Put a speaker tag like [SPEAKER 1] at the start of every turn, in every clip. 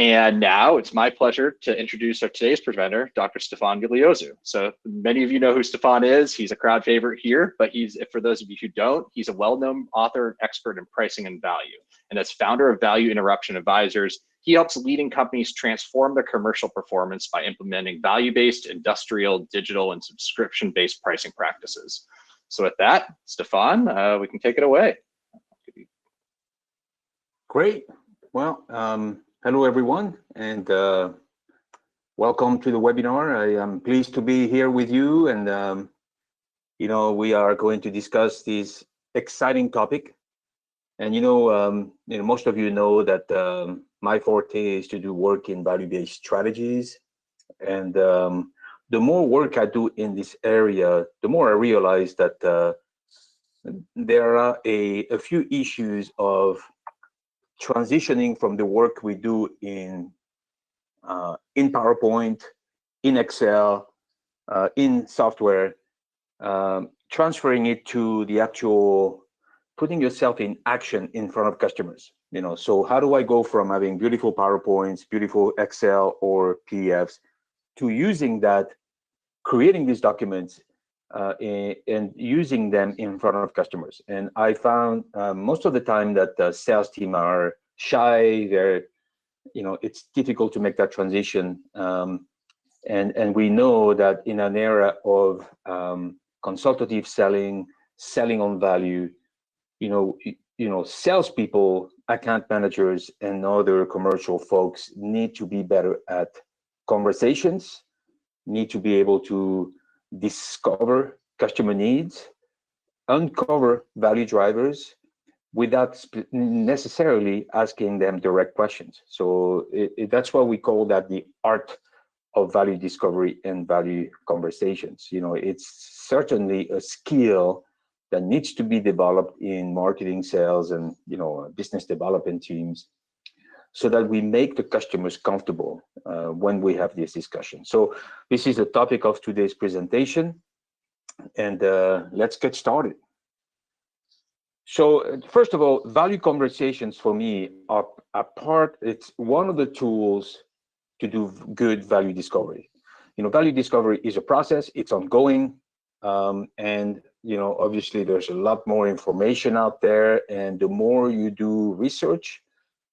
[SPEAKER 1] And now it's my pleasure to introduce our today's presenter, Dr. Stephan Liozu. So many of you know who Stephan is. He's a crowd favorite here, but for those of you who don't, he's a well-known author and expert in pricing and value. And as founder of Value Interruption Advisors, he helps leading companies transform their commercial performance by implementing value-based, industrial, digital, and subscription-based pricing practices. So with that, Stephan, we can take it away.
[SPEAKER 2] Great. Well, hello everyone, and welcome to the webinar. I am pleased to be here with you, and we are going to discuss this exciting topic. And most of you know that my forte is to do work in value-based strategies, and the more work I do in this area, the more I realize that there are a few issues of transitioning from the work we do in PowerPoint, in Excel, in software, transferring it to the actual putting yourself in action in front of customers. So how do I go from having beautiful PowerPoints, beautiful Excel or PDFs to using that, creating these documents and using them in front of customers? And I found most of the time that the sales team are shy. They're, it's difficult to make that transition. And we know that in an era of consultative selling on value, salespeople, account managers, and other commercial folks need to be better at conversations, need to be able to discover customer needs, uncover value drivers without necessarily asking them direct questions. So that's why we call that the art of value discovery and value conversations. It's certainly a skill that needs to be developed in marketing, sales, and business development teams, so that we make the customers comfortable when we have this discussion. So this is the topic of today's presentation, and let's get started. So first of all, value conversations for me are it's one of the tools to do good value discovery. Value discovery is a process, it's ongoing, and obviously there's a lot more information out there, and the more you do research,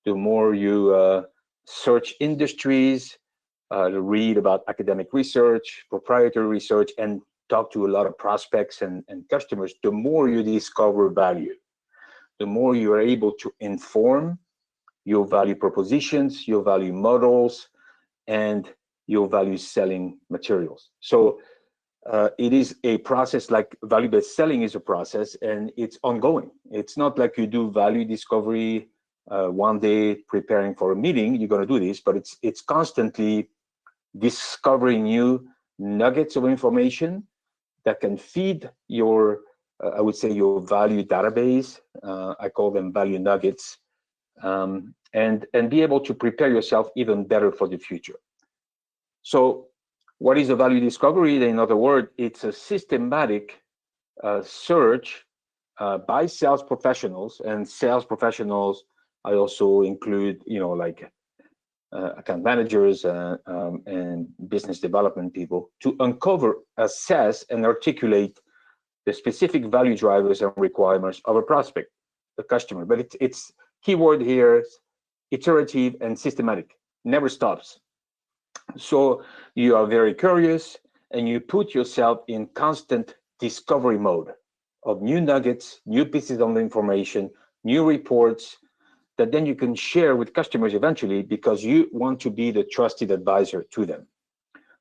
[SPEAKER 2] the more you search industries, read about academic research, proprietary research, and talk to a lot of prospects and customers, the more you discover value, the more you are able to inform your value propositions, your value models, and your value selling materials. So it is a process, like value-based selling is a process, and it's ongoing. It's not like you do value discovery one day preparing for a meeting, you're going to do this, but it's constantly discovering new nuggets of information that can feed your, I would say, your value database. I call them value nuggets, and be able to prepare yourself even better for the future. So what is a value discovery? In other words, it's a systematic search by sales professionals, and sales professionals, I also include, like account managers and business development people, to uncover, assess, and articulate the specific value drivers and requirements of a prospect, a customer. But it's keyword here, iterative and systematic, never stops. So you are very curious, and you put yourself in constant discovery mode of new nuggets, new pieces of information, new reports that then you can share with customers eventually, because you want to be the trusted advisor to them.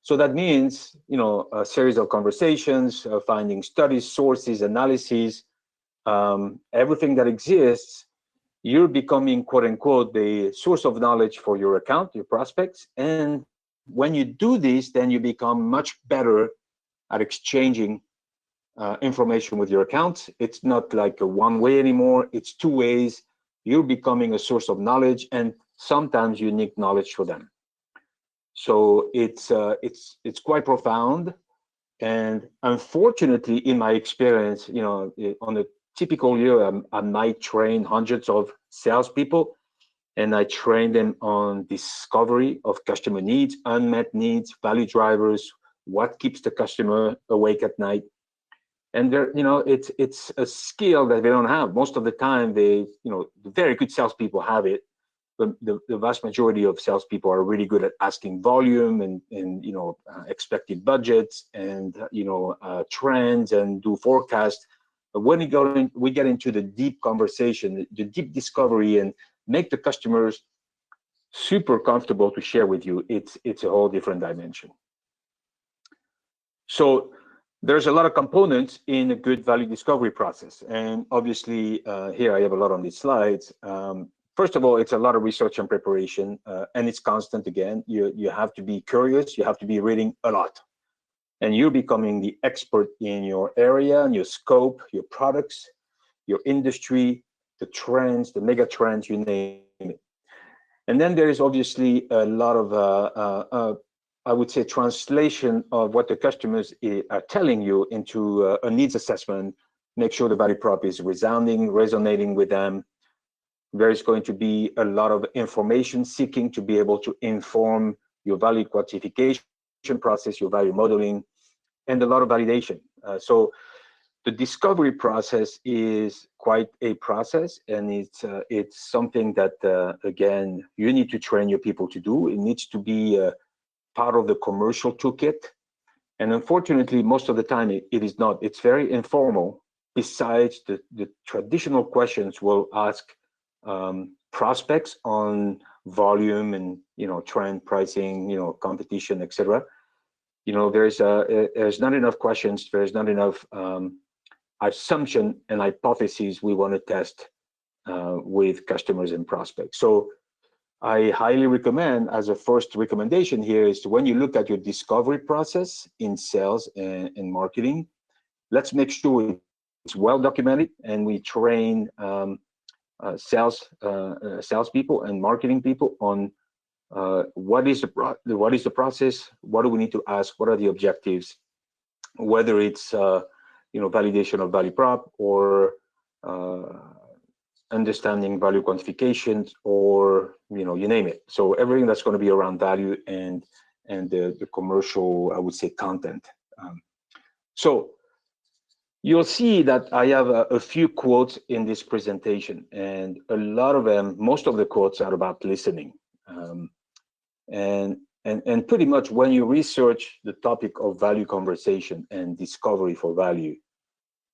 [SPEAKER 2] So that means, a series of conversations, finding studies, sources, analyses, everything that exists. You're becoming, quote unquote, the source of knowledge for your account, your prospects. And when you do this, then you become much better at exchanging information with your accounts. It's not like a one way anymore, it's two ways. You're becoming a source of knowledge, and sometimes unique knowledge for them. So it's quite profound. And unfortunately, in my experience, on a typical year, I might train hundreds of salespeople, and I train them on discovery of customer needs, unmet needs, value drivers, what keeps the customer awake at night. And there, it's a skill that they don't have. Most of the time, the very good salespeople have it, but the vast majority of salespeople are really good at asking volume and expected budgets and trends and do forecasts. But when we get into the deep conversation, the deep discovery, and make the customers super comfortable to share with you, it's a whole different dimension. So there's a lot of components in a good value discovery process, and obviously here I have a lot on these slides. First of all, it's a lot of research and preparation, and it's constant. Again, you have to be curious, you have to be reading a lot, and you're becoming the expert in your area and your scope, your products, your industry, the trends, the mega trends, you name it. And then there is obviously a lot of I would say translation of what the customers are telling you into a needs assessment. Make sure the value prop is resonating with them. There's going to be a lot of information seeking to be able to inform your value quantification process, your value modeling, and a lot of validation. So the discovery process is quite a process, and it's something that again, you need to train your people to do. It needs to be part of the commercial toolkit, and unfortunately, most of the time it is not. It's very informal. Besides the traditional questions we'll ask prospects on volume and trend, pricing, competition, etc. There's not enough questions. There's not enough assumption and hypotheses we want to test with customers and prospects. So I highly recommend, as a first recommendation here, is to, when you look at your discovery process in sales and marketing, let's make sure it's well documented, and we train salespeople and marketing people on what is the process, what do we need to ask, what are the objectives, whether it's validation of value prop or understanding value quantifications, or you name it. So everything that's going to be around value and the commercial, I would say, content. So you'll see that I have a few quotes in this presentation, and a lot of them, most of the quotes are about listening. And pretty much when you research the topic of value conversation and discovery for value,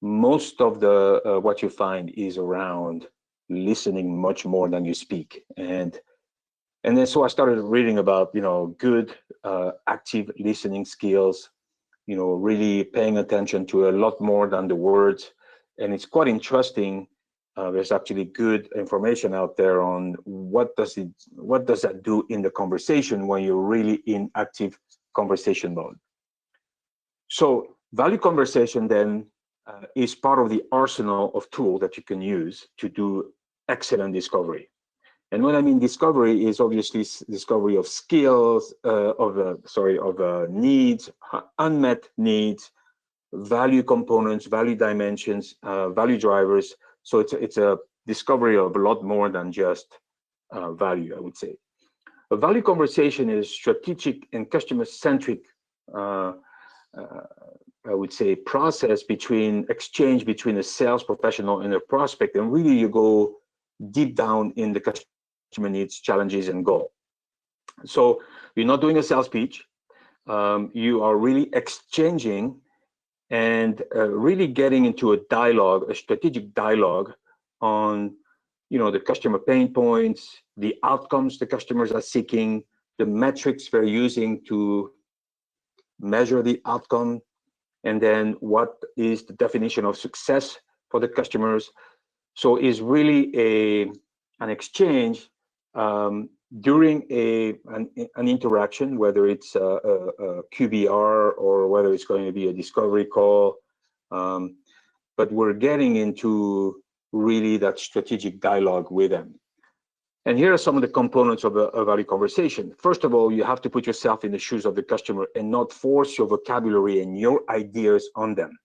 [SPEAKER 2] most of the what you find is around listening much more than you speak. And then so I started reading about good active listening skills, really paying attention to a lot more than the words. And it's quite interesting. There's actually good information out there on what does that do in the conversation when you're really in active conversation mode. So value conversation then is part of the arsenal of tools that you can use to do excellent discovery. And when I mean discovery, is obviously discovery of skills, of needs, unmet needs, value components, value dimensions, value drivers. So it's a discovery of a lot more than just value, I would say. A value conversation is strategic and customer-centric, I would say, process exchange between a sales professional and a prospect, and really you go deep down in the customer needs, challenges, and goal. So you're not doing a sales pitch. You are really exchanging and really getting into a dialogue, a strategic dialogue on, the customer pain points, the outcomes the customers are seeking, the metrics they're using to measure the outcome, and then what is the definition of success for the customers. So it's really an exchange during an interaction, whether it's a QBR or whether it's going to be a discovery call. But we're getting into really that strategic dialogue with them. And here are some of the components of a value conversation. First of all, you have to put yourself in the shoes of the customer and not force your vocabulary and your ideas on them.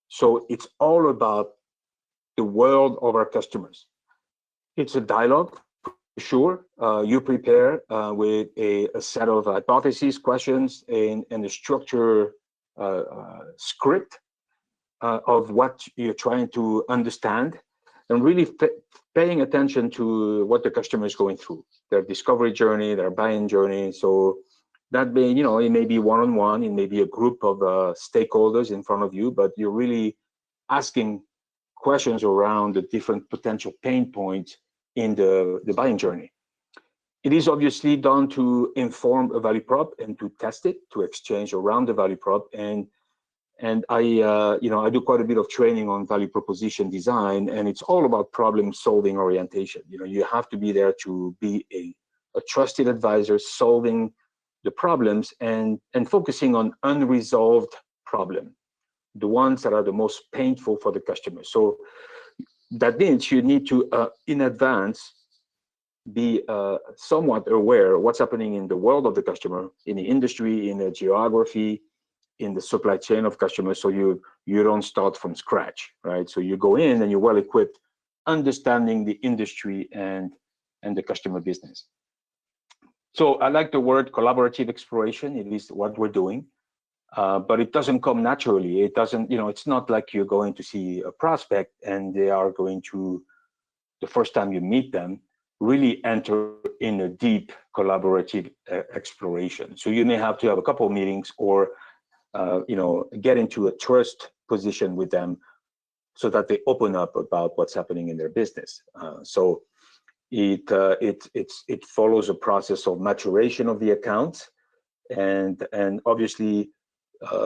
[SPEAKER 2] So it's all about the world of our customers. It's a dialogue, for sure you prepare with a set of hypotheses, questions, and a structure script of what you're trying to understand, and really paying attention to what the customer is going through, their discovery journey, their buying journey. So that being, it may be one-on-one, it may be a group of stakeholders in front of you, but you're really asking questions around the different potential pain points in the buying journey. It is obviously done to inform a value prop and to test it, to exchange around the value prop. And I do quite a bit of training on value proposition design, and it's all about problem-solving orientation. You have to be there to be a trusted advisor, solving the problems and focusing on unresolved problem, the ones that are the most painful for the customer. So that means you need to, in advance, be somewhat aware of what's happening in the world of the customer, in the industry, in the geography, in the supply chain of customers, so you don't start from scratch, right? So you go in and you're well equipped, understanding the industry and the customer business. So I like the word collaborative exploration. It is what we're doing, but it doesn't come naturally. It doesn't, it's not like you're going to see a prospect and they are going to, the first time you meet them, really enter in a deep collaborative exploration. So you may have to have a couple of meetings or get into a trust position with them so that they open up about what's happening in their business. So it follows a process of maturation of the accounts, and obviously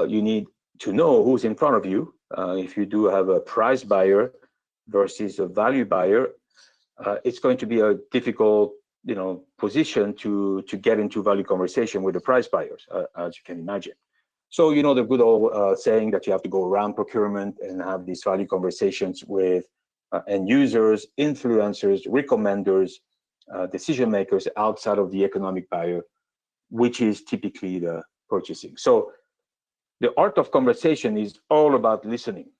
[SPEAKER 2] you need to know who's in front of you. If you do have a price buyer versus a value buyer, it's going to be a difficult position to get into value conversation with the price buyers, as you can imagine. So, the good old saying that you have to go around procurement and have these value conversations with end users, influencers, recommenders, decision makers outside of the economic buyer, which is typically the purchasing. So the art of conversation is all about listening.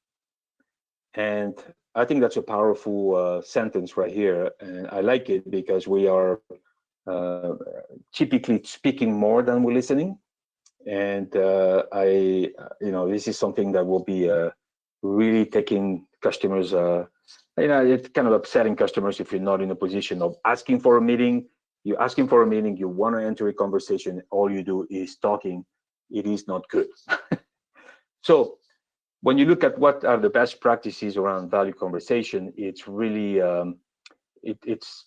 [SPEAKER 2] And I think that's a powerful sentence right here. And I like it because we are typically speaking more than we're listening. And this is something that will be really taking customers, it's kind of upsetting customers if you're not in a position of asking for a meeting. You're asking for a meeting, you want to enter a conversation, all you do is talking. It is not good. So when you look at what are the best practices around value conversation, it's really, it's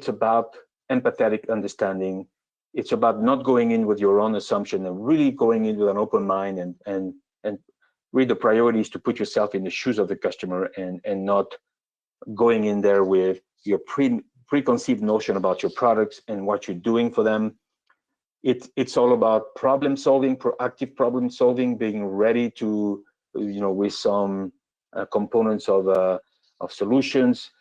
[SPEAKER 2] about empathetic understanding. It's about not going in with your own assumption and really going in with an open mind and really the priority is to put yourself in the shoes of the customer and not going in there with your preconceived notion about your products and what you're doing for them. It's all about problem solving, proactive problem solving, being ready to, with some components of solutions.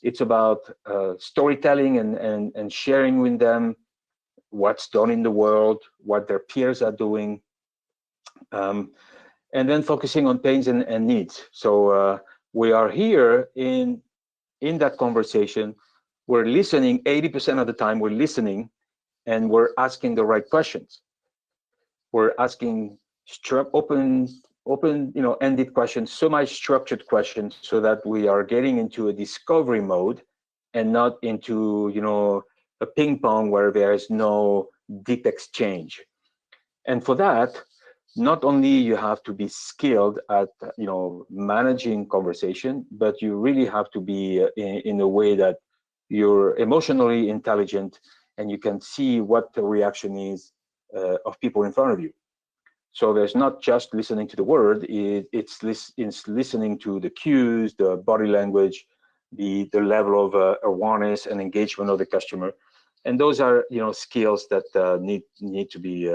[SPEAKER 2] It's about storytelling and sharing with them what's done in the world, what their peers are doing, and then focusing on pains and needs. So we are here in that conversation. We're listening 80% of the time. We're listening, and we're asking the right questions. We're asking open-ended questions, semi-structured questions, so that we are getting into a discovery mode and not into a ping pong where there is no deep exchange. And for that, not only you have to be skilled at managing conversation, but you really have to be in a way that you're emotionally intelligent and you can see what the reaction is of people in front of you. So there's not just listening to the word, it's listening to the cues, the body language, the level of awareness and engagement of the customer. And those are skills that need to be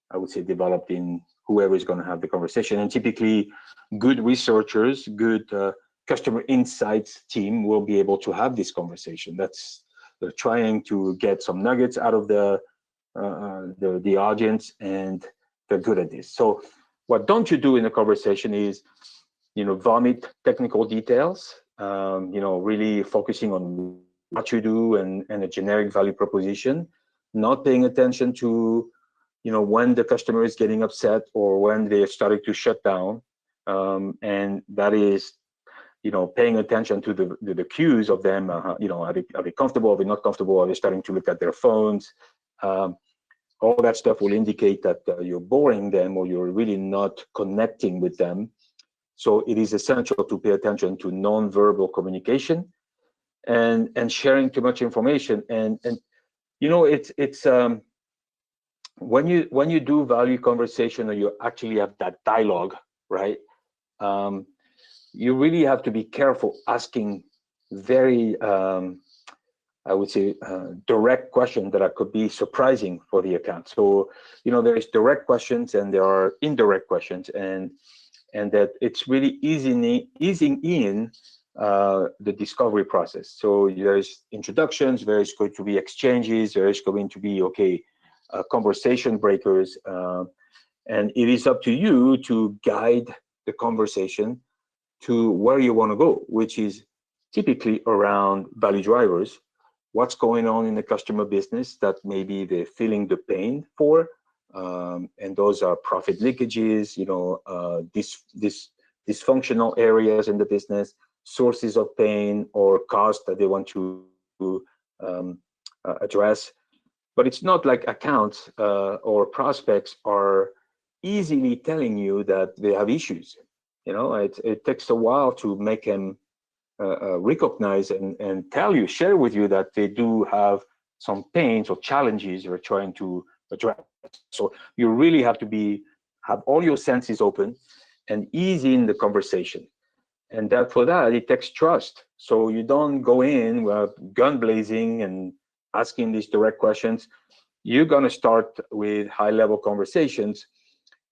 [SPEAKER 2] I would say developed in whoever is going to have the conversation. And typically good researchers, good customer insights team will be able to have this conversation. They're trying to get some nuggets out of the audience, and they're good at this. So what don't you do in a conversation is vomit technical details, really focusing on what you do and a generic value proposition, not paying attention to, when the customer is getting upset or when they are starting to shut down. And that is, paying attention to the cues of them. Are they comfortable? Are they not comfortable? Are they starting to look at their phones? All that stuff will indicate that you're boring them or you're really not connecting with them. So it is essential to pay attention to non-verbal communication and sharing too much information. And it's when you do value conversation or you actually have that dialogue, right? You really have to be careful asking very, I would say, direct questions that could be surprising for the account. So, there's direct questions and there are indirect questions, and that it's really easing in the discovery process. So there's introductions, there's going to be exchanges, there's going to be, conversation breakers, and it is up to you to guide the conversation to where you want to go, which is typically around value drivers. What's going on in the customer business that maybe they're feeling the pain for, and those are profit leakages, dysfunctional areas in the business, sources of pain or cost that they want to address. But it's not like accounts or prospects are easily telling you that they have issues. It takes a while to make them recognize and share with you that they do have some pains or challenges they're trying to address. So you really have to have all your senses open and ease in the conversation. And for that, it takes trust. So you don't go in gun blazing and asking these direct questions. You're going to start with high-level conversations,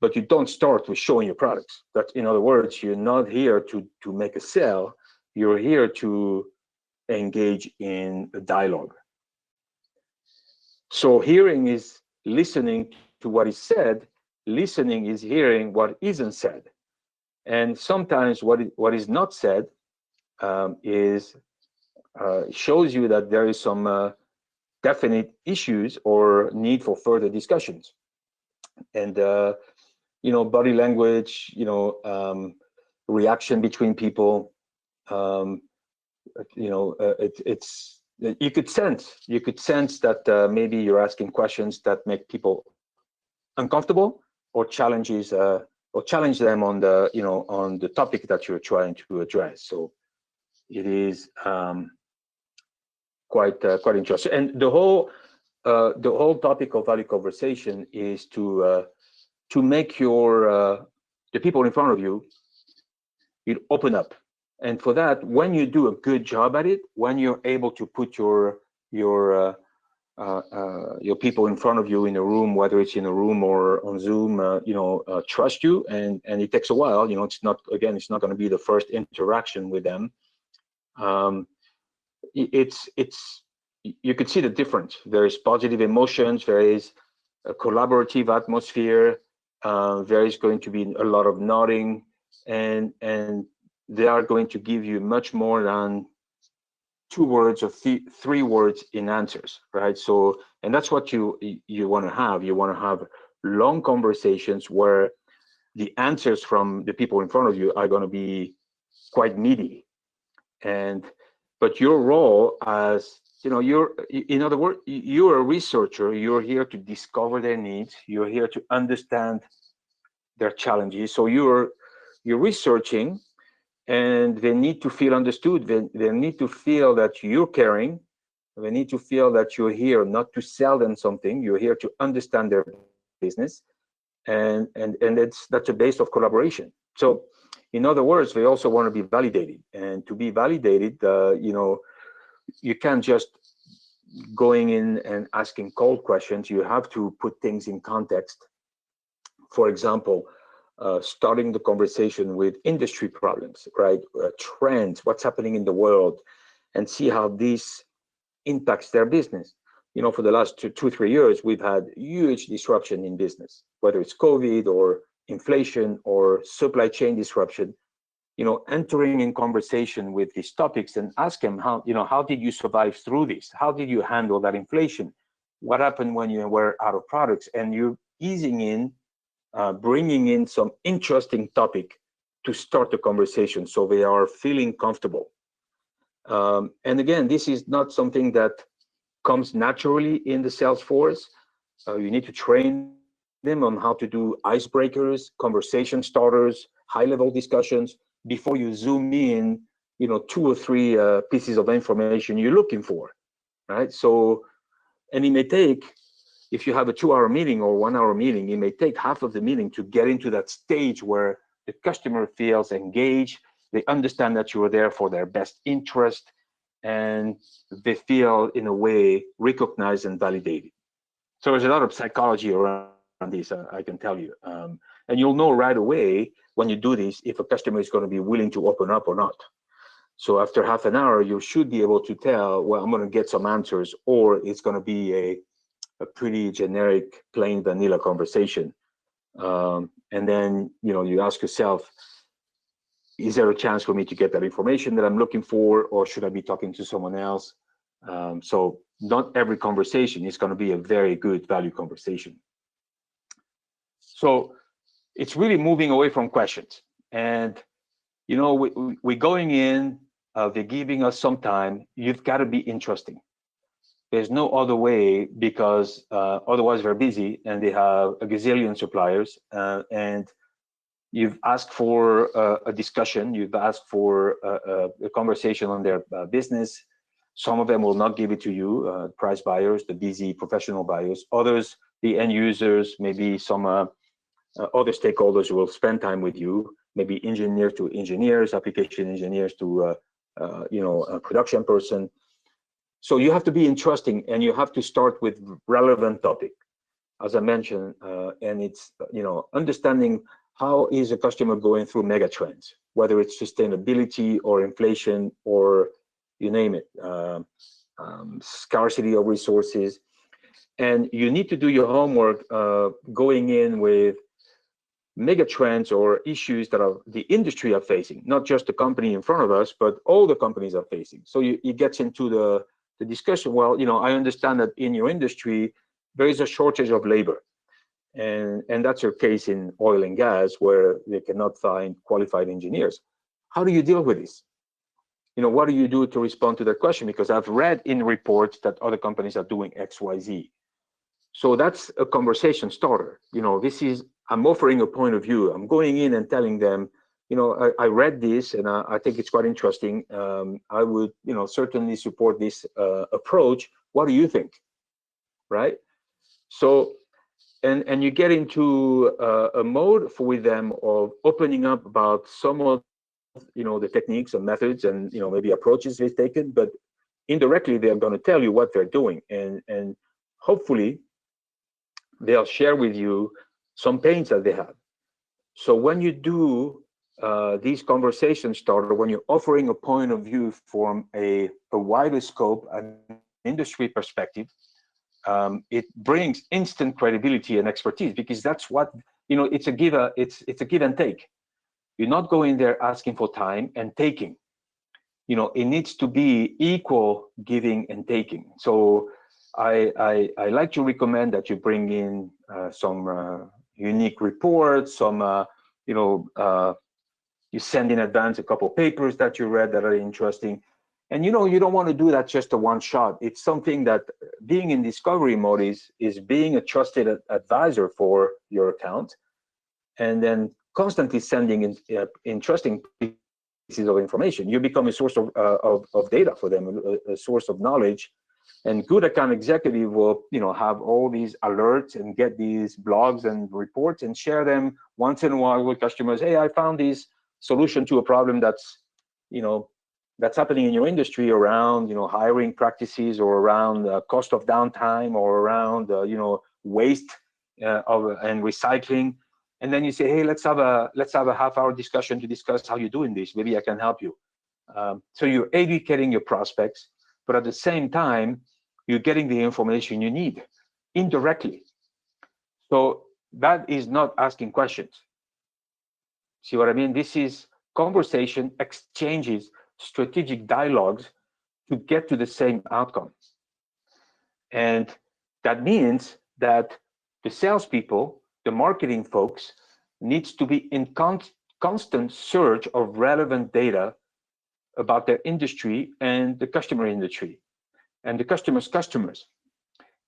[SPEAKER 2] but you don't start with showing your products. That, in other words, you're not here to make a sale. You're here to engage in a dialogue. So hearing is listening to what is said. Listening is hearing what isn't said. And sometimes what is not said shows you that there is some definite issues or need for further discussions. And body language, reaction between people. It's you could sense that maybe you're asking questions that make people uncomfortable or challenge them on the topic that you're trying to address. So it is quite interesting. And the whole topic of value conversation is to make the people in front of you open up. And for that, when you do a good job at it, when you're able to put your people in front of you in a room, whether it's in a room or on Zoom, trust you, and it takes a while. It's not going to be the first interaction with them. You could see the difference. There is positive emotions. There is a collaborative atmosphere. There is going to be a lot of nodding, and they are going to give you much more than 2 words or 3 words in answers, right? So, and that's what you want to have. You want to have long conversations where the answers from the people in front of you are going to be quite meaty. But your role as, in other words, you're a researcher. You're here to discover their needs. You're here to understand their challenges. So you're researching, and they need to feel understood. They need to feel that you're caring. They need to feel that you're here not to sell them something. You're here to understand their business, and that's a base of collaboration. So, in other words, they also want to be validated, and to be validated, you can't just going in and asking cold questions. You have to put things in context. For example, starting the conversation with industry problems, right? Trends, what's happening in the world, and see how this impacts their business. For the last 2-3 years, we've had huge disruption in business, whether it's COVID or inflation or supply chain disruption. entering in conversation with these topics and ask them how did you survive through this? How did you handle that inflation? What happened when you were out of products? And you're easing in, bringing in some interesting topic to start the conversation so they are feeling comfortable. And again, this is not something that comes naturally in the sales force. You need to train them on how to do icebreakers, conversation starters, high-level discussions before you zoom in, 2 or 3 pieces of information you're looking for, right? So, and it may take, if you have a 2-hour meeting or 1-hour meeting, it may take half of the meeting to get into that stage where the customer feels engaged, they understand that you're there for their best interest, and they feel, in a way, recognized and validated. So there's a lot of psychology around this, I can tell you. And you'll know right away when you do this if a customer is going to be willing to open up or not. So after half an hour, you should be able to tell, well, I'm going to get some answers, or it's going to be a pretty generic, plain vanilla conversation. And then, you ask yourself, is there a chance for me to get that information that I'm looking for, or should I be talking to someone else? So not every conversation is going to be a very good value conversation. So it's really moving away from questions. And, we're going in, they're giving us some time. You've got to be interesting. There's no other way, because otherwise they're busy and they have a gazillion suppliers, and you've asked for a discussion, you've asked for a conversation on their business. Some of them will not give it to you, price buyers, the busy professional buyers. Others, the end users, maybe some other stakeholders who will spend time with you, maybe engineers to engineers, application engineers to a production person. So you have to be interesting, and you have to start with relevant topic, as I mentioned, and it's understanding how is a customer going through mega trends, whether it's sustainability or inflation or you name it, scarcity of resources. And you need to do your homework going in with mega trends or issues that the industry are facing, not just the company in front of us, but all the companies are facing. So it gets into the discussion. Well, I understand that in your industry, there is a shortage of labor. And that's your case in oil and gas, where they cannot find qualified engineers. How do you deal with this? What do you do to respond to that question? Because I've read in reports that other companies are doing X, Y, Z. So that's a conversation starter. I'm offering a point of view. I'm going in and telling them, I read this and I think it's quite interesting. I would, certainly support this approach. What do you think? Right? So, and you get into a mode with them of opening up about some of, the techniques and methods and, maybe approaches they've taken, but indirectly they're going to tell you what they're doing, and hopefully they'll share with you some pains that they have. So when you do these conversations starter, when you're offering a point of view from a wider scope, an industry perspective, it brings instant credibility and expertise, because that's what, it's a give and take. You're not going there asking for time and taking. It needs to be equal giving and taking. So I like to recommend that you bring in some unique reports, some you send in advance a couple of papers that you read that are interesting. And you don't want to do that just a one shot. It's something that being in discovery mode is being a trusted advisor for your account, and then constantly sending in interesting pieces of information. You become a source of data for them, a source of knowledge. And good account executive will have all these alerts and get these blogs and reports and share them once in a while with customers. Hey, I found this solution to a problem that's that's happening in your industry around hiring practices, or around cost of downtime, or around waste and recycling. And then you say, hey, let's have a half-hour discussion to discuss how you're doing this. Maybe I can help you. So you're educating your prospects, but at the same time, you're getting the information you need indirectly. So that is not asking questions. See what I mean? This is conversation, exchanges, strategic dialogues to get to the same outcome. And that means that the salespeople, the marketing folks, needs to be in constant search of relevant data about their industry and the customer industry and the customer's customers.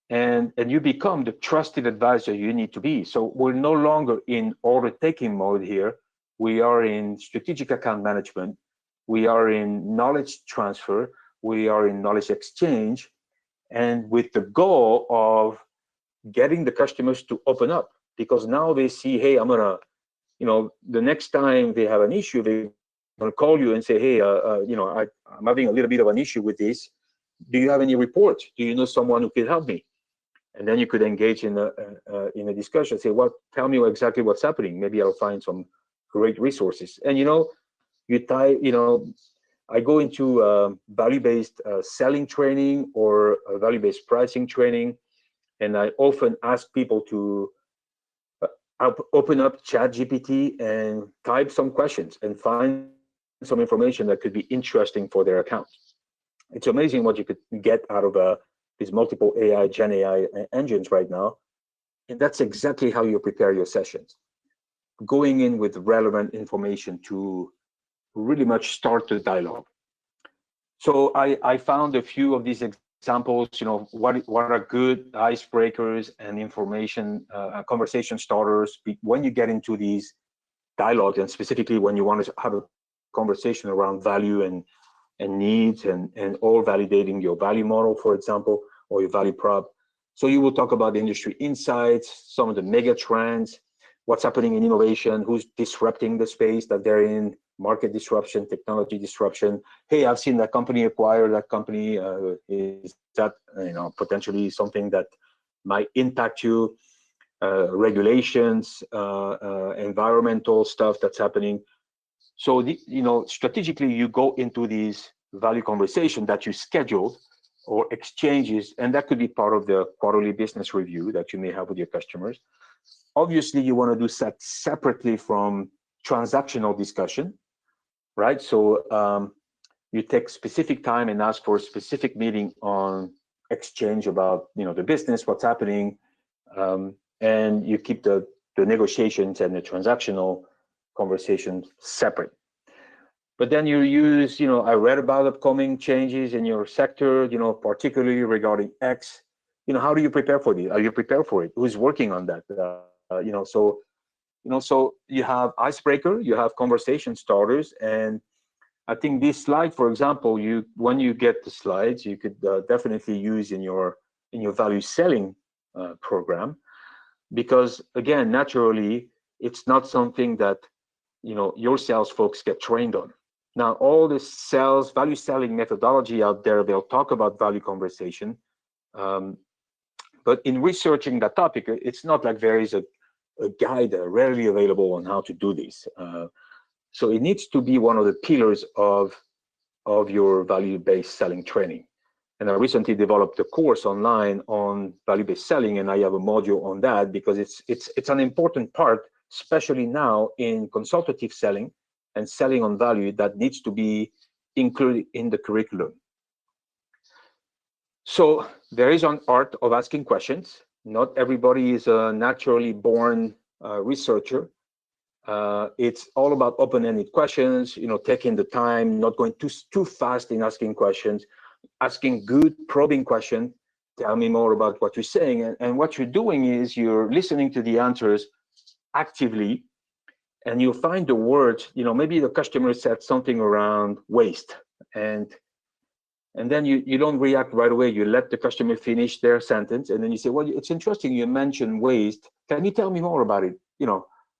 [SPEAKER 2] And you become the trusted advisor you need to be. So we're no longer in order taking mode here. We are in strategic account management. We are in knowledge transfer. We are in knowledge exchange, and with the goal of getting the customers to open up, because now they see, hey, I'm gonna, the next time they have an issue, they're gonna call you and say, hey, I'm having a little bit of an issue with this. Do you have any reports? Do you know someone who could help me? And then you could engage in a discussion. Say, well, tell me exactly what's happening. Maybe I'll find some great resources. And I go into value-based selling training or value-based pricing training, and I often ask people to open up ChatGPT and type some questions and find some information that could be interesting for their account. It's amazing what you could get out of these multiple AI, Gen AI engines right now. And that's exactly how you prepare your sessions. Going in with relevant information to really much start the dialogue. So I found a few of these examples, what are good icebreakers and information, conversation starters when you get into these dialogues, and specifically when you want to have a conversation around value and needs and all validating your value model, for example, or your value prop. So you will talk about industry insights, some of the mega trends, what's happening in innovation, who's disrupting the space that they're in, market disruption, technology disruption. Hey, I've seen that company acquire that company. Is that potentially something that might impact you? Regulations, environmental stuff that's happening. So strategically, you go into these value conversations that you scheduled or exchanges, and that could be part of the quarterly business review that you may have with your customers. Obviously, you want to do that separately from transactional discussion, right? So you take specific time and ask for a specific meeting on exchange about the business, what's happening, and you keep the negotiations and the transactional conversations separate. But then you use, I read about upcoming changes in your sector, particularly regarding X. How do you prepare for it? Are you prepared for it? Who's working on that? So you have icebreaker, you have conversation starters, and I think this slide, for example, when you get the slides, you could definitely use in your value selling program, because again, naturally, it's not something that your sales folks get trained on. Now, all the value selling methodology out there, they'll talk about value conversation, but in researching that topic, it's not like there is a guide readily available on how to do this. So it needs to be one of the pillars of your value-based selling training. And I recently developed a course online on value-based selling, and I have a module on that because it's an important part, especially now in consultative selling and selling on value, that needs to be included in the curriculum. So there is an art of asking questions. Not everybody is a naturally born researcher. It's all about open-ended questions, taking the time, not going too fast in asking questions, asking good probing questions. Tell me more about what you're saying. And what you're doing is you're listening to the answers actively, and you'll find the words, maybe the customer said something around waste, and then you don't react right away. You let the customer finish their sentence, and then you say, well, it's interesting you mentioned waste. Can you tell me more about it?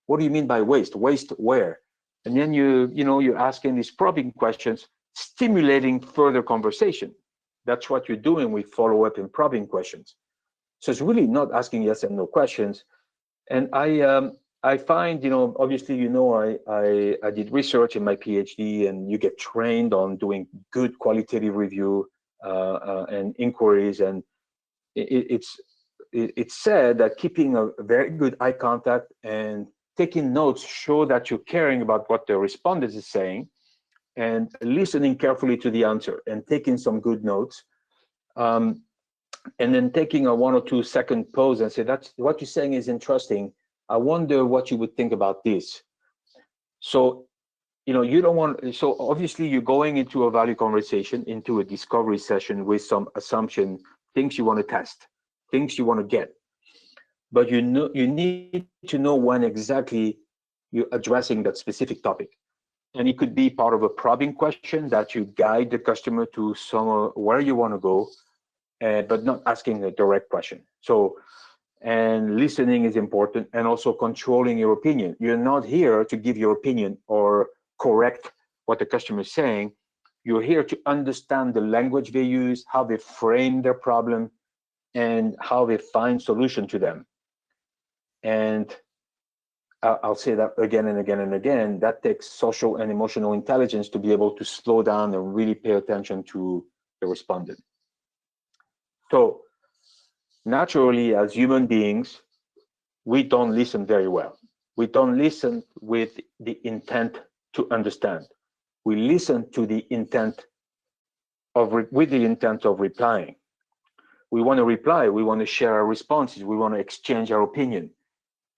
[SPEAKER 2] What do you mean by waste? Waste where? And then you're asking these probing questions, stimulating further conversation. That's what you're doing with follow-up and probing questions. So it's really not asking yes and no questions. And I find, obviously, I did research in my PhD, and you get trained on doing good qualitative review and inquiries. And it's said that keeping a very good eye contact and taking notes show that you're caring about what the respondent is saying, and listening carefully to the answer and taking some good notes. And then taking a 1 or 2 second pause and say, that's what you're saying is interesting. I wonder what you would think about this. So, you don't want, so obviously you're going into a value conversation, into a discovery session with some assumption, things you want to test, things you want to get. But you need to know when exactly you're addressing that specific topic. And it could be part of a probing question that you guide the customer to somewhere where you want to go, but not asking a direct question. So, and listening is important, and also controlling your opinion. You're not here to give your opinion or correct what the customer is saying. You're here to understand the language they use, how they frame their problem, and how they find solution to them. And I'll say that again and again and again, that takes social and emotional intelligence to be able to slow down and really pay attention to the respondent. So naturally, as human beings, we don't listen very well. We don't listen with the intent to understand. We listen to the intent with the intent of replying. We want to reply, we want to share our responses, we want to exchange our opinion.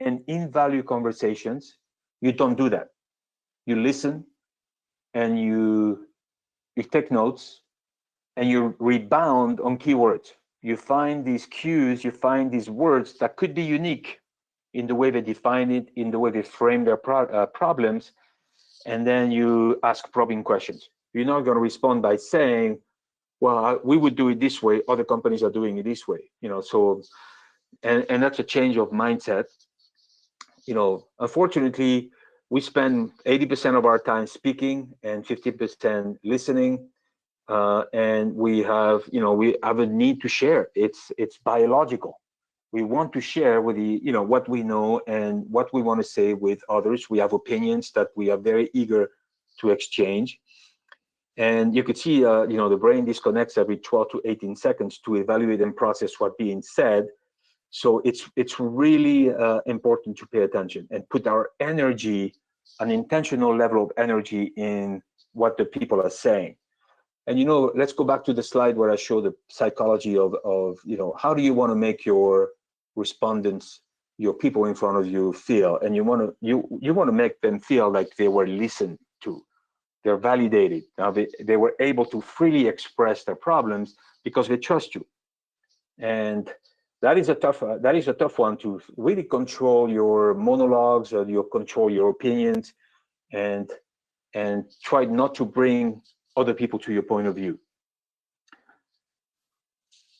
[SPEAKER 2] And in value conversations, you don't do that. You listen and you take notes and you rebound on keywords. You find these cues, you find these words that could be unique in the way they define it, in the way they frame their problems, and then you ask probing questions. You're not going to respond by saying, well, we would do it this way, other companies are doing it this way. So, and that's a change of mindset. Unfortunately, we spend 80% of our time speaking and 50% listening. And we have a need to share. It's biological. We want to share with what we know and what we want to say with others. We have opinions that we are very eager to exchange. And you could see, the brain disconnects every 12 to 18 seconds to evaluate and process what's being said. So it's really important to pay attention and put our energy, an intentional level of energy in what the people are saying. And let's go back to the slide where I show the psychology of how do you want to make your respondents, your people in front of you feel, and you want to make them feel like they were listened to, they're validated. Now they were able to freely express their problems because they trust you. And that is a tough one to really control your monologues or control your opinions, and try not to bring other people to your point of view.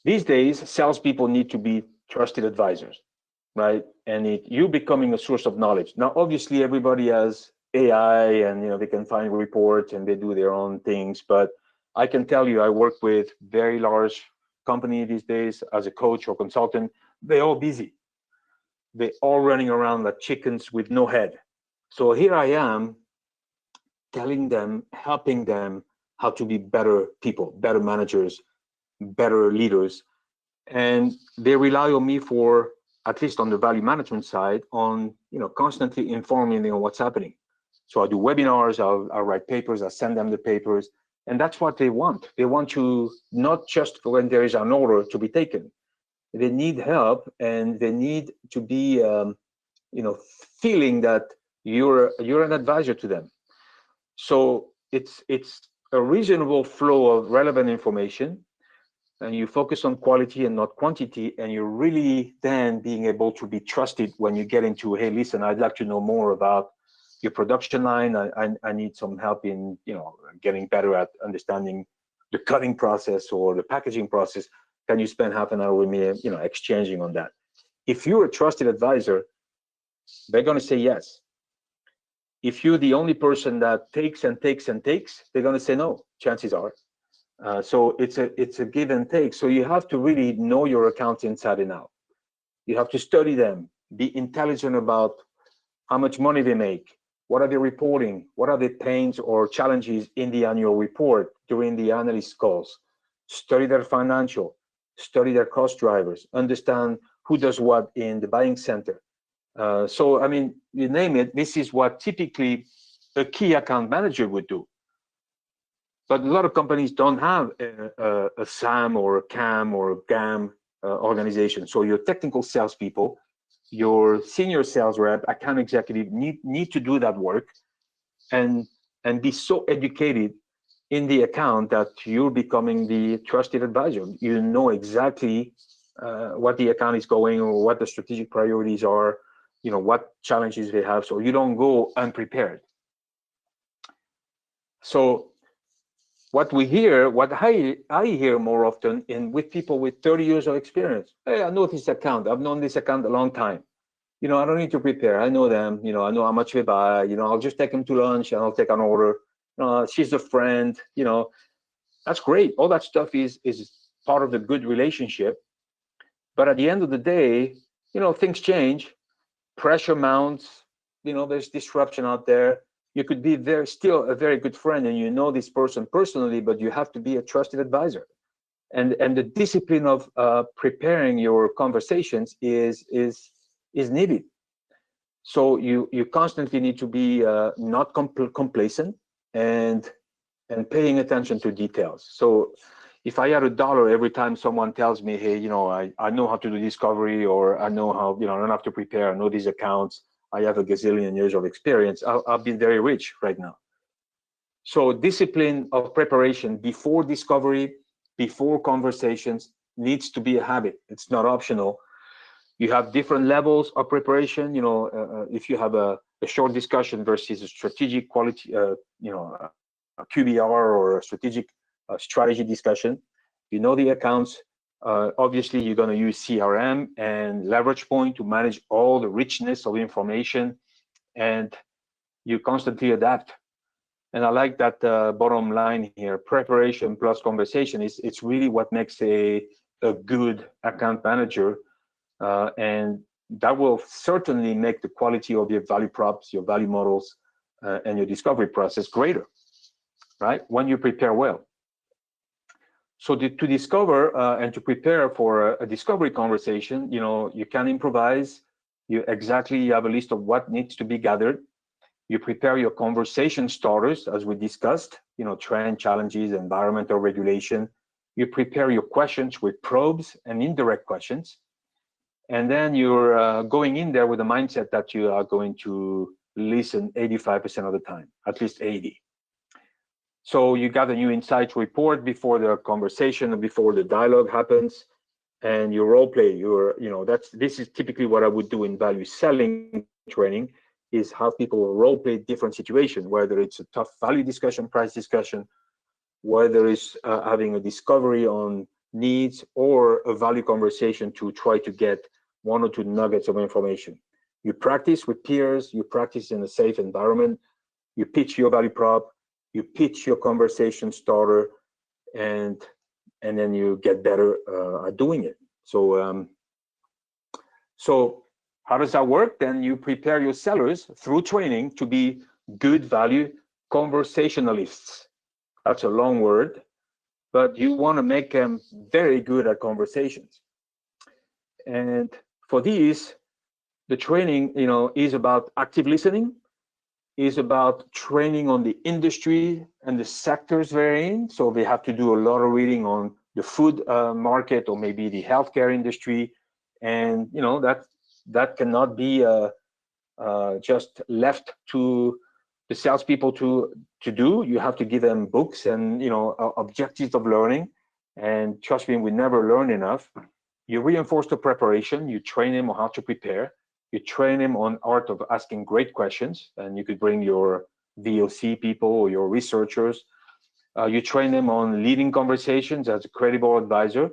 [SPEAKER 2] These days, salespeople need to be trusted advisors, right? And you becoming a source of knowledge. Now, obviously, everybody has AI, and they can find reports and they do their own things. But I can tell you, I work with very large company these days as a coach or consultant. They're all busy. They're all running around like chickens with no head. So here I am telling them, helping them how to be better people, better managers, better leaders. And they rely on me for, at least on the value management side, on constantly informing them on what's happening. So I do webinars, I'll write papers, I send them the papers, and that's what they want. They want you not just when there is an order to be taken. They need help, and they need to be, feeling that you're an advisor to them. So it's a reasonable flow of relevant information, and you focus on quality and not quantity, and you're really then being able to be trusted when you get into, hey, listen, I'd like to know more about your production line. I need some help in getting better at understanding the cutting process or the packaging process. Can you spend half an hour with me, exchanging on that? If you're a trusted advisor, they're going to say yes. If you're the only person that takes and takes and takes, they're going to say no, chances are. So it's a give and take. So you have to really know your accounts inside and out. You have to study them, be intelligent about how much money they make, what are they reporting, what are the pains or challenges in the annual report during the analyst calls. Study their financial, study their cost drivers, understand who does what in the buying center. So, I mean, you name it, this is what typically a key account manager would do. But a lot of companies don't have a SAM or a CAM or a GAM organization. So your technical salespeople, your senior sales rep, account executive need to do that work and be so educated in the account that you're becoming the trusted advisor. You know exactly what the account is going or what the strategic priorities are, you know, what challenges they have, so you don't go unprepared. So what we hear, what I hear more often in with people with 30 years of experience, hey, I know this account, I've known this account a long time. You know, I don't need to prepare. I know them, you know, I know how much they buy, you know, I'll just take them to lunch and I'll take an order. She's a friend, you know, that's great. All that stuff is part of the good relationship. But at the end of the day, you know, things change, pressure mounts, you know, there's disruption out there. You could be still a very good friend and you know this person personally, but you have to be a trusted advisor. And the discipline of preparing your conversations is needed. So you constantly need to be not complacent and paying attention to details. So if I had $1 every time someone tells me, hey, you know, I know how to do discovery, or I know how, you know, I don't have to prepare, I know these accounts, I have a gazillion years of experience, I'll be very rich right now. So discipline of preparation before discovery, before conversations needs to be a habit. It's not optional. You have different levels of preparation. You know, if you have a short discussion versus a strategic quality, you know, a QBR or a strategic strategy discussion, you know the accounts. Obviously, you're going to use CRM and leverage point to manage all the richness of information, and you constantly adapt. And I like that bottom line here: preparation plus conversation it's really what makes a good account manager. And that will certainly make the quality of your value props, your value models, and your discovery process greater, right? When you prepare well. So to discover and to prepare for a discovery conversation, you know, you can improvise. You have a list of what needs to be gathered. You prepare your conversation starters, as we discussed, you know, trend, challenges, environmental regulation. You prepare your questions with probes and indirect questions. And then you're going in there with a mindset that you are going to listen 85% of the time, at least 80. So you got a new insights report before the conversation, before the dialogue happens, and you role play. This is typically what I would do in value selling training, is have people role play different situations, whether it's a tough value discussion, price discussion, whether it's having a discovery on needs or a value conversation to try to get 1 or 2 nuggets of information. You practice with peers, you practice in a safe environment, you pitch your value prop, you pitch your conversation starter, and then you get better at doing it. So how does that work? Then you prepare your sellers through training to be good value conversationalists. That's a long word, but you want to make them very good at conversations. And for these, the training, you know, is about active listening, is about training on the industry and the sectors they're in. So they have to do a lot of reading on the food market or maybe the healthcare industry. And, you know, that cannot be just left to the salespeople to do. You have to give them books and, you know, objectives of learning. And trust me, we never learn enough. You reinforce the preparation. You train them on how to prepare. You train them on art of asking great questions, and you could bring your VOC people or your researchers. You train them on leading conversations as a credible advisor,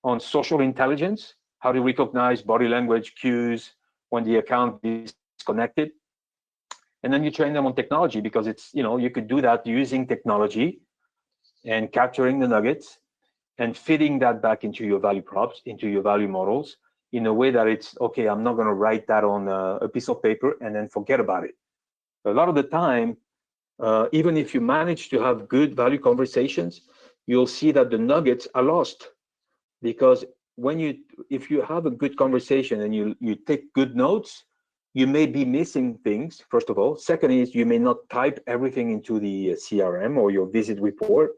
[SPEAKER 2] on social intelligence, how to recognize body language cues when the account is disconnected. And then you train them on technology, because it's, you know, you could do that using technology and capturing the nuggets and fitting that back into your value props, into your value models, in a way that it's, okay, I'm not going to write that on a piece of paper and then forget about it. A lot of the time, even if you manage to have good value conversations, you'll see that the nuggets are lost, because if you have a good conversation and you take good notes, you may be missing things, first of all. Second is you may not type everything into the CRM or your visit report,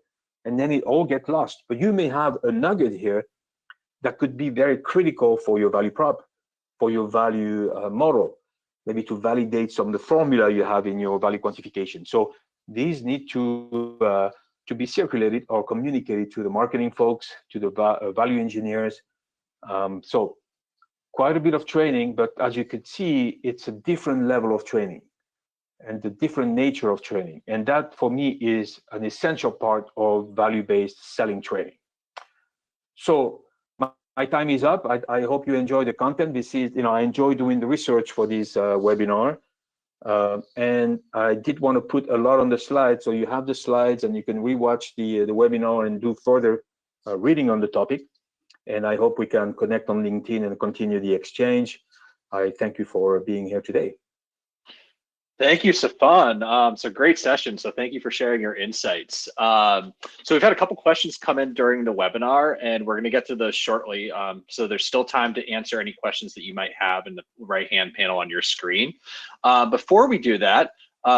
[SPEAKER 2] and then it all gets lost. But you may have a nugget here that could be very critical for your value prop, for your value model, maybe to validate some of the formula you have in your value quantification. So these need to be circulated or communicated to the marketing folks, to the value engineers. So quite a bit of training, but as you can see, it's a different level of training and the different nature of training. And that for me is an essential part of value-based selling training. So my time is up. I hope you enjoy the content. This is, I enjoy doing the research for this webinar. And I did want to put a lot on the slides. So you have the slides and you can rewatch the webinar and do further reading on the topic. And I hope we can connect on LinkedIn and continue the exchange. I thank you for being here today.
[SPEAKER 1] Thank you, Stephan. So great session. So thank you for sharing your insights. So we've had a couple questions come in during the webinar, and we're going to get to those shortly. So there's still time to answer any questions that you might have in the right-hand panel on your screen. Before we do that,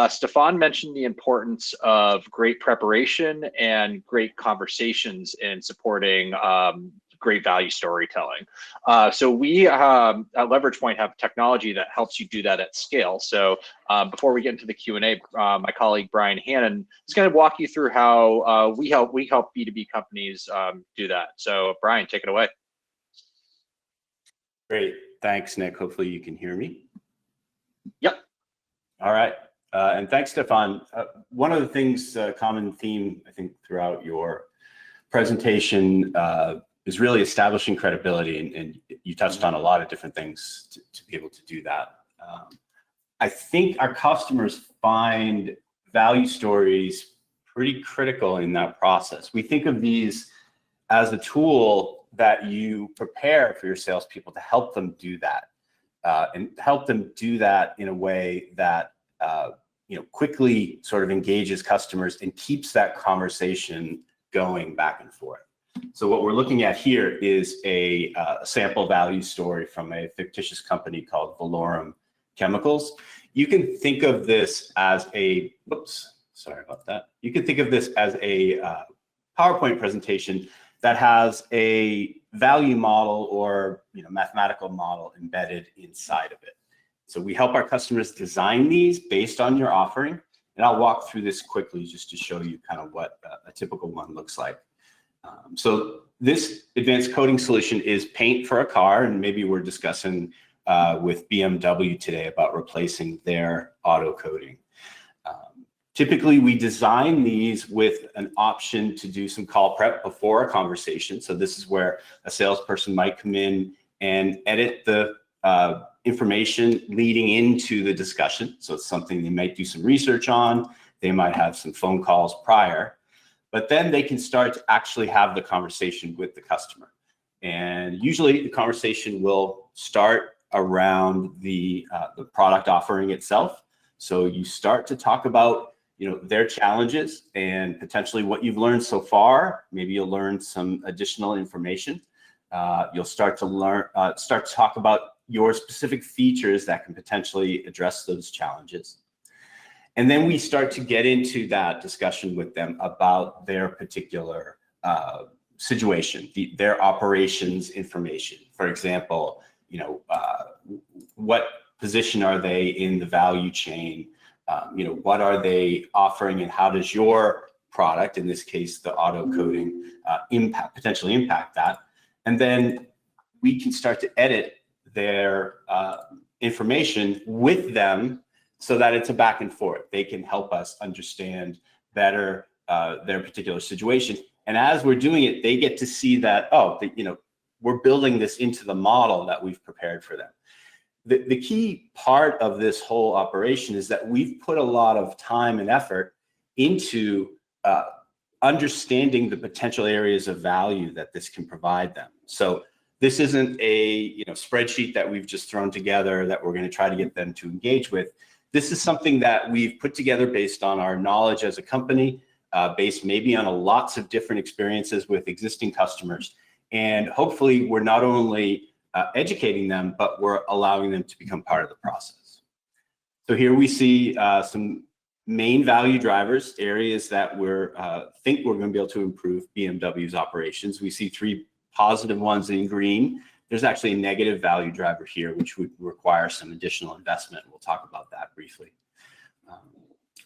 [SPEAKER 1] Stephan mentioned the importance of great preparation and great conversations in supporting great value storytelling. So we at Leverage Point have technology that helps you do that at scale. So before we get into the Q&A, my colleague Brian Hannon is going to walk you through how we help B2B companies do that. So Brian, take it away.
[SPEAKER 3] Great, thanks, Nick. Hopefully you can hear me.
[SPEAKER 1] Yep.
[SPEAKER 3] All right, and thanks, Stephan. One of the things, common theme, I think, throughout your presentation is really establishing credibility, and you touched on a lot of different things to be able to do that. I think our customers find value stories pretty critical in that process. We think of these as a tool that you prepare for your salespeople to help them do that, and help them do that in a way that quickly sort of engages customers and keeps that conversation going back and forth. So what we're looking at here is a sample value story from a fictitious company called Valorum Chemicals. You can think of this as a, sorry about that. You can think of this as a PowerPoint presentation that has a value model or mathematical model embedded inside of it. So we help our customers design these based on your offering. And I'll walk through this quickly just to show you kind of what a typical one looks like. So this advanced coding solution is paint for a car, and maybe we're discussing with BMW today about replacing their auto coding. Typically, we design these with an option to do some call prep before a conversation. So this is where a salesperson might come in and edit the information leading into the discussion. So it's something they might do some research on. They might have some phone calls prior. But then they can start to actually have the conversation with the customer. And usually the conversation will start around the product offering itself. So you start to talk about their challenges and potentially what you've learned so far. Maybe you'll learn some additional information. You'll start to talk about your specific features that can potentially address those challenges. And then we start to get into that discussion with them about their particular situation, their operations information. For example, what position are they in the value chain? What are they offering, and how does your product, in this case, the auto coding, potentially impact that? And then we can start to edit their information with them, so that it's a back and forth. They can help us understand better their particular situation. And as we're doing it, they get to see that, we're building this into the model that we've prepared for them. The key part of this whole operation is that we've put a lot of time and effort into understanding the potential areas of value that this can provide them. So this isn't a spreadsheet that we've just thrown together that we're going to try to get them to engage with. This is something that we've put together based on our knowledge as a company, based maybe on lots of different experiences with existing customers. And hopefully we're not only educating them, but we're allowing them to become part of the process. So here we see some main value drivers, areas that we're think we're going to be able to improve BMW's operations. We see 3 positive ones in green. There's actually a negative value driver here, which would require some additional investment. We'll talk about that briefly.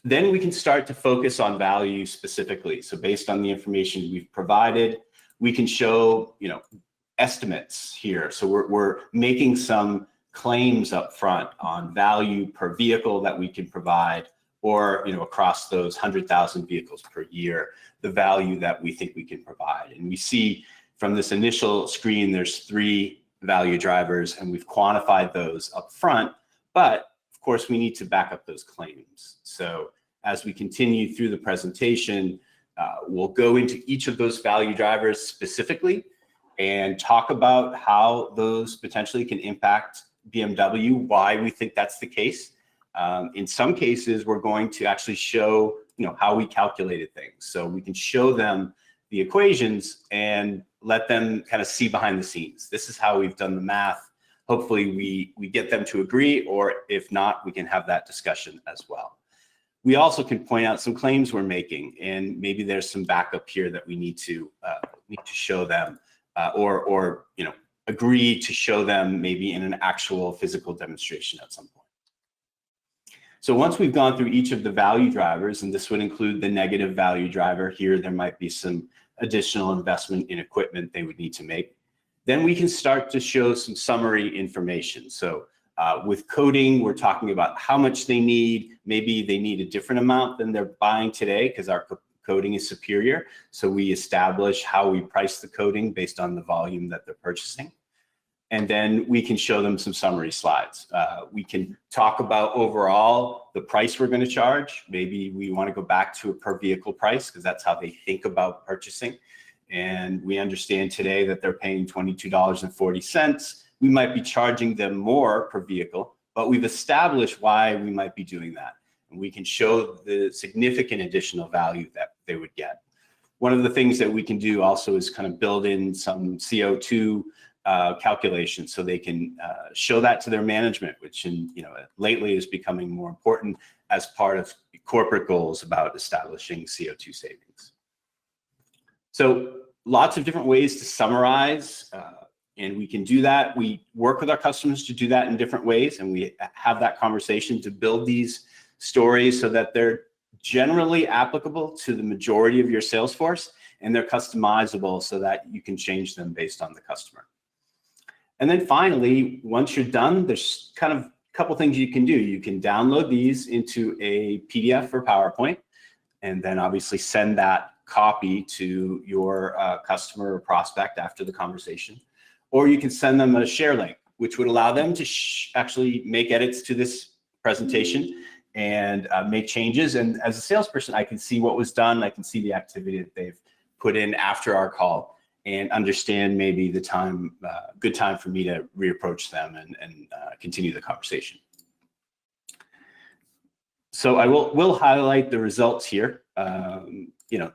[SPEAKER 3] Then we can start to focus on value specifically. So based on the information we've provided, we can show, estimates here. So we're making some claims up front on value per vehicle that we can provide, or across those 100,000 vehicles per year, the value that we think we can provide. And we see from this initial screen, there's 3 value drivers, and we've quantified those up front, but of course we need to back up those claims. So as we continue through the presentation, we'll go into each of those value drivers specifically and talk about how those potentially can impact BMW, why we think that's the case. In some cases, we're going to actually show, how we calculated things. So we can show them the equations and let them kind of see behind the scenes. This is how we've done the math. Hopefully we get them to agree, or if not, we can have that discussion as well. We also can point out some claims we're making, and maybe there's some backup here that we need to show them, or agree to show them maybe in an actual physical demonstration at some point. So once we've gone through each of the value drivers, and this would include the negative value driver here, there might be some additional investment in equipment they would need to make, then we can start to show some summary information. So with coding, we're talking about how much they need. Maybe they need a different amount than they're buying today because our coding is superior. So we establish how we price the coding based on the volume that they're purchasing. And then we can show them some summary slides. We can talk about overall the price we're going to charge. Maybe we want to go back to a per vehicle price because that's how they think about purchasing. And we understand today that they're paying $22.40. We might be charging them more per vehicle, but we've established why we might be doing that. And we can show the significant additional value that they would get. One of the things that we can do also is kind of build in some CO2 calculations so they can show that to their management, which lately is becoming more important as part of corporate goals about establishing CO2 savings. So lots of different ways to summarize, and we can do that. We work with our customers to do that in different ways, and we have that conversation to build these stories so that they're generally applicable to the majority of your sales force, and they're customizable so that you can change them based on the customer. And then finally, once you're done, there's kind of a couple things you can do. You can download these into a PDF or PowerPoint, and then obviously send that copy to your customer or prospect after the conversation. Or you can send them a share link, which would allow them to actually make edits to this presentation and make changes. And as a salesperson, I can see what was done. I can see the activity that they've put in after our call and understand maybe the time, good time for me to reapproach them and continue the conversation. So I will highlight the results here.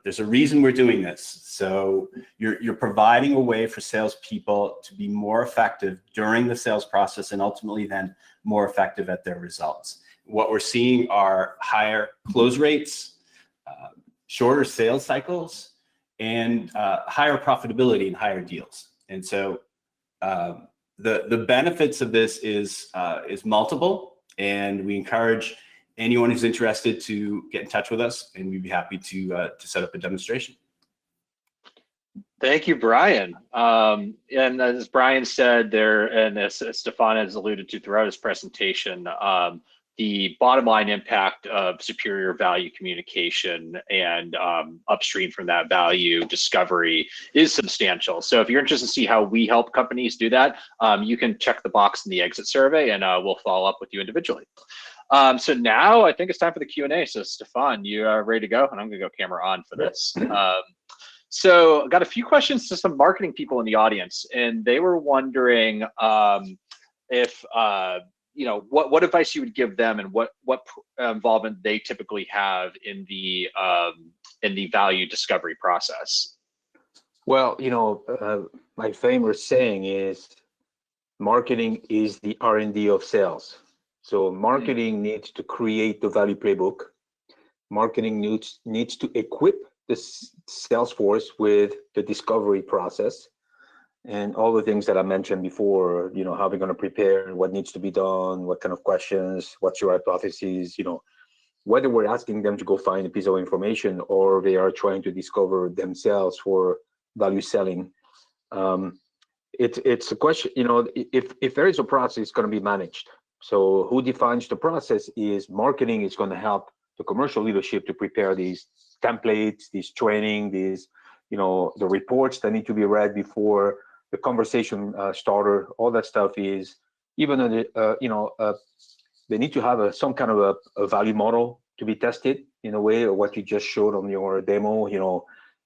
[SPEAKER 3] There's a reason we're doing this. So you're providing a way for salespeople to be more effective during the sales process and ultimately then more effective at their results. What we're seeing are higher close rates, shorter sales cycles, and higher profitability and higher deals. And so the benefits of this is multiple, and we encourage anyone who's interested to get in touch with us, and we'd be happy to set up a demonstration.
[SPEAKER 1] Thank you, Brian. And as Brian said there, and as Stephan has alluded to throughout his presentation, the bottom line impact of superior value communication and upstream from that value discovery is substantial. So if you're interested to see how we help companies do that, you can check the box in the exit survey, and we'll follow up with you individually. So now I think it's time for the Q&A. So Stephan, you are ready to go? And I'm gonna go camera on for this. So I got a few questions to some marketing people in the audience, and they were wondering if what advice you would give them and what involvement they typically have in the value discovery process.
[SPEAKER 2] Well, my famous saying is, marketing is the R&D of sales. So marketing needs to create the value playbook. Marketing needs to equip the sales force with the discovery process and all the things that I mentioned before, how we're going to prepare, what needs to be done, what kind of questions, what's your hypothesis, whether we're asking them to go find a piece of information or they are trying to discover themselves for value selling. It's a question, if there is a process, it's going to be managed. So who defines the process is marketing is going to help the commercial leadership to prepare these templates, these training, these, the reports that need to be read before the conversation starter. All that stuff is even, they need to have some kind of a value model to be tested in a way, or what you just showed on your demo.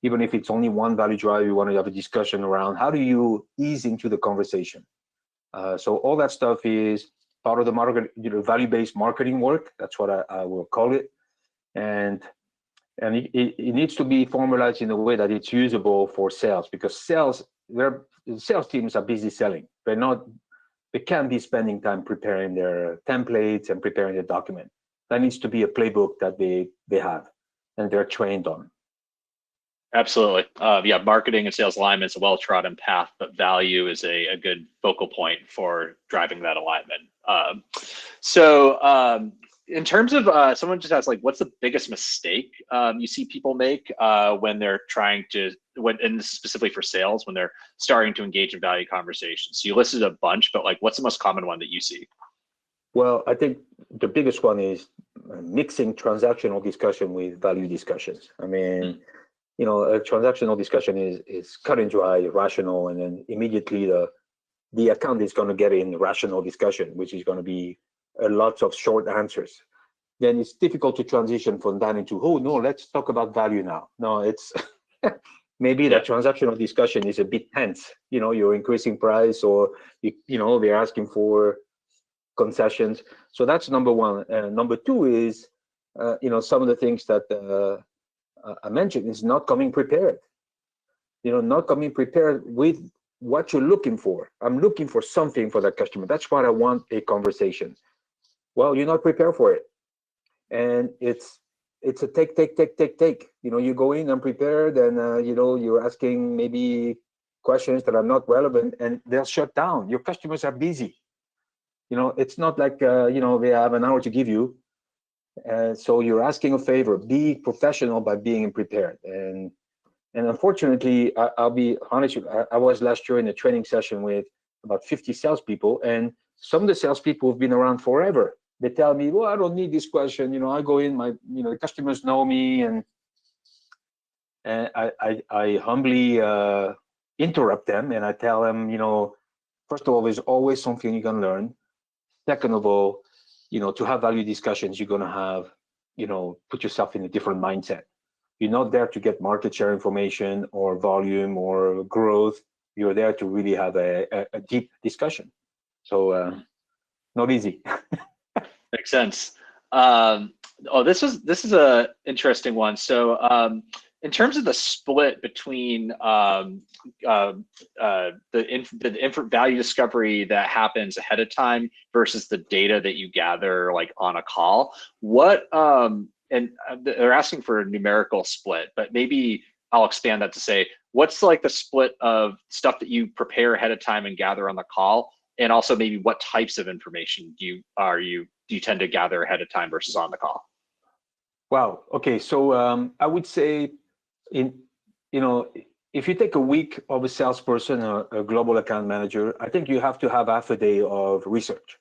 [SPEAKER 2] Even if it's only one value drive, you want to have a discussion around how do you ease into the conversation. So all that stuff is part of the market, value-based marketing work. That's what I will call it. And it needs to be formalized in a way that it's usable for sales, because sales teams are busy selling. They can't be spending time preparing their templates and preparing the document. That needs to be a playbook that they have and they're trained on.
[SPEAKER 1] Absolutely. Marketing and sales alignment is a well-trodden path, but value is a good focal point for driving that alignment. In terms of someone just asked, what's the biggest mistake you see people make when they're trying to, and specifically for sales, when they're starting to engage in value conversations? So you listed a bunch, but what's the most common one that you see?
[SPEAKER 2] Well, I think the biggest one is mixing transactional discussion with value discussions. I mean, a transactional discussion is cut and dry, rational, and then immediately the account is going to get in rational discussion, which is going to be lots of short answers. Then it's difficult to transition from that into, oh no, let's talk about value now. No, it's maybe that transactional discussion is a bit tense. You're increasing price, or they're asking for concessions. So that's number one. Number two is, some of the things that I mentioned is not coming prepared. Not coming prepared with what you're looking for. I'm looking for something for that customer. That's what I want a conversation. Well, you're not prepared for it. And it's a take. You go in unprepared, and you're asking maybe questions that are not relevant, and they'll shut down. Your customers are busy. It's not like they have an hour to give you. So you're asking a favor. Be professional by being prepared. And unfortunately, I'll be honest with you, I was last year in a training session with about 50 salespeople, and some of the salespeople have been around forever. They tell me, well, I don't need this question. I go in, the customers know me, and I humbly interrupt them, and I tell them, first of all, there's always something you can learn. Second of all, to have value discussions, you're going to have, put yourself in a different mindset. You're not there to get market share information or volume or growth. You're there to really have a deep discussion. So not easy.
[SPEAKER 1] Makes sense. This is a interesting one. So in terms of the split between the value discovery that happens ahead of time versus the data that you gather on a call, what and they're asking for a numerical split, but maybe I'll expand that to say, what's the split of stuff that you prepare ahead of time and gather on the call, and also maybe what types of information do you tend to gather ahead of time versus on the call?
[SPEAKER 2] Wow. Okay. So I would say, if you take a week of a salesperson or a global account manager, I think you have to have half a day of research.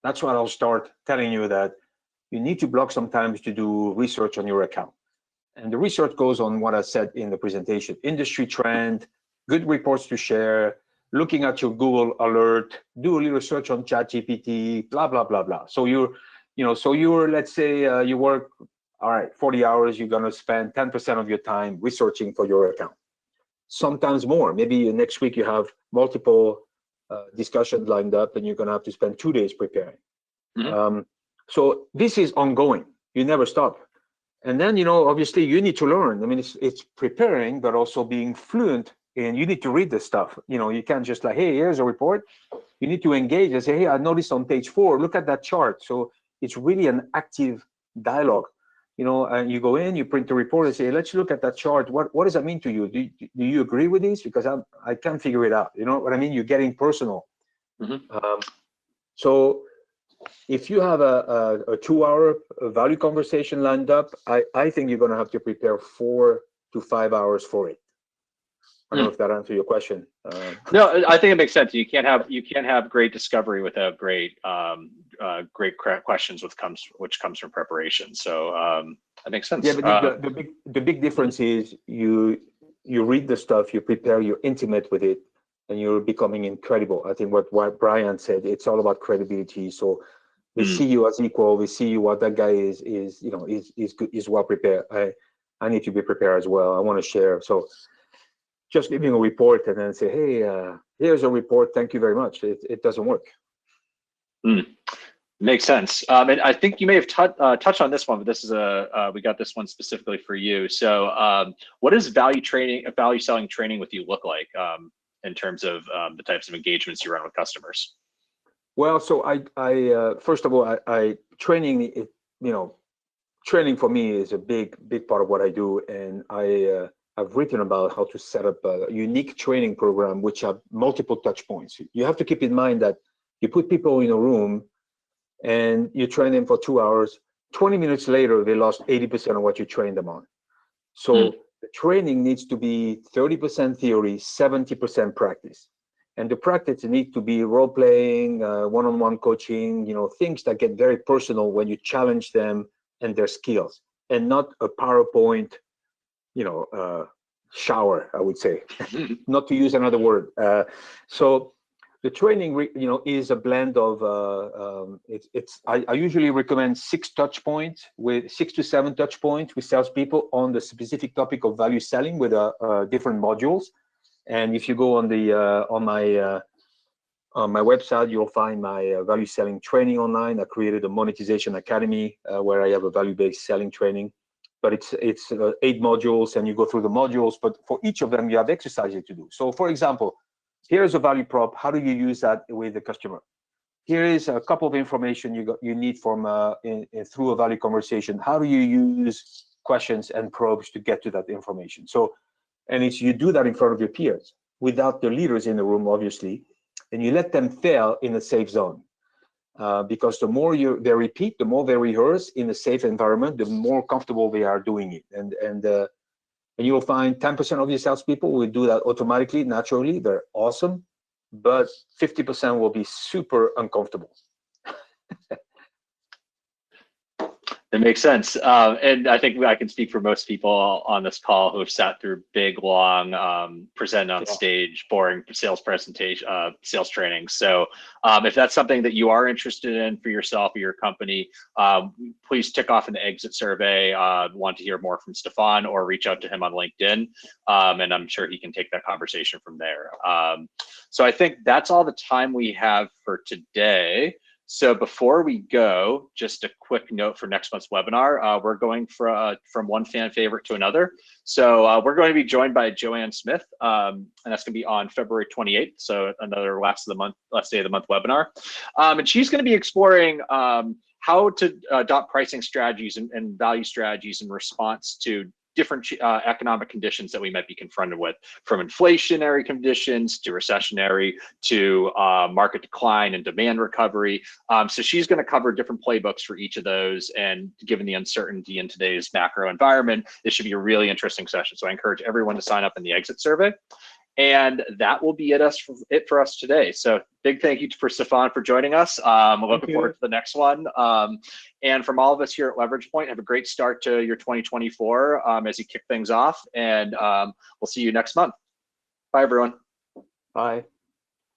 [SPEAKER 2] That's what I'll start telling you, that you need to block some time to do research on your account. And the research goes on what I said in the presentation: industry trend, good reports to share, looking at your Google alert, do a little search on ChatGPT, blah, blah, blah, blah. So let's say you work, all right, 40 hours, you're going to spend 10% of your time researching for your account. Sometimes more. Maybe next week you have multiple discussions lined up, and you're going to have to spend 2 days preparing. Mm-hmm. So this is ongoing. You never stop. And then, obviously you need to learn. I mean, it's preparing, but also being fluent, and you need to read this stuff. You can't just hey, here's a report. you need to engage and say, hey, I noticed on page 4, look at that chart. So it's really an active dialogue. You know, and you go in, you print the report and say, let's look at that chart. What does that mean to you? Do you agree with this? Because I can't figure it out. You know what I mean? You're getting personal. So if you have a 2-hour value conversation lined up, I think you're going to have to prepare 4 to 5 hours for it. I don't know if that answers your question.
[SPEAKER 1] No, I think it makes sense. You can't have great discovery without great questions, which comes from preparation. So that makes sense.
[SPEAKER 2] Yeah, but the big difference is you read the stuff, you prepare, you're intimate with it, and you're becoming incredible. I think what Brian said, it's all about credibility. So we see you as equal. We see you what that guy is good, is well prepared. I need to be prepared as well. I want to share. So just giving a report and then say, hey, here's a report. Thank you very much. It doesn't work.
[SPEAKER 1] Makes sense. And I think you may have touched on this one, but this is we got this one specifically for you. So what does value selling training with you look like in terms of the types of engagements you run with customers?
[SPEAKER 2] Well, so I first of all, training for me is a big part of what I do. And I've written about how to set up a unique training program, which have multiple touch points. You have to keep in mind that you put people in a room and you train them for 2 hours. 20 minutes later, they lost 80% of what you trained them on. So the training needs to be 30% theory, 70% practice. And the practice needs to be role playing, one-on-one coaching, things that get very personal when you challenge them and their skills, and not a PowerPoint shower, I would say, not to use another word. So the training, is a blend of, I usually recommend 6 touch points, with 6 to 7 touch points with salespeople on the specific topic of value selling with different modules. And if you go on my website, you'll find my value selling training online. I created a monetization academy where I have a value-based selling training. But it's 8 modules, and you go through the modules. But for each of them, you have exercises to do. So, for example, here's a value prop. How do you use that with the customer? Here is a couple of information you need from through a value conversation. How do you use questions and probes to get to that information? So, and you do that in front of your peers without the leaders in the room, obviously, and you let them fail in a safe zone. Because the more they repeat, the more they rehearse in a safe environment, the more comfortable they are doing it. And you'll find 10% of your salespeople will do that automatically, naturally. They're awesome, but 50% will be super uncomfortable.
[SPEAKER 1] It makes sense. And I think I can speak for most people on this call who have sat through big, long, present on stage, boring sales presentation, sales training. So if that's something that you are interested in for yourself or your company, please tick off an exit survey. Want to hear more from Stephan, or reach out to him on LinkedIn. And I'm sure he can take that conversation from there. So I think that's all the time we have for today. So before we go, just a quick note for next month's webinar. We're going from one fan favorite to another. So we're going to be joined by Joanne Smith, and that's going to be on February 28th. So another last day of the month webinar. And she's going to be exploring how to adopt pricing strategies and value strategies in response to different economic conditions that we might be confronted with, from inflationary conditions to recessionary to market decline and demand recovery. So she's going to cover different playbooks for each of those. And given the uncertainty in today's macro environment, this should be a really interesting session. So I encourage everyone to sign up in the exit survey. And that will be it for us today. So big thank you for Stephan for joining us. Looking forward to the next one. And from all of us here at Leverage Point, have a great start to your 2024 as you kick things off. And we'll see you next month. Bye, everyone.
[SPEAKER 2] Bye.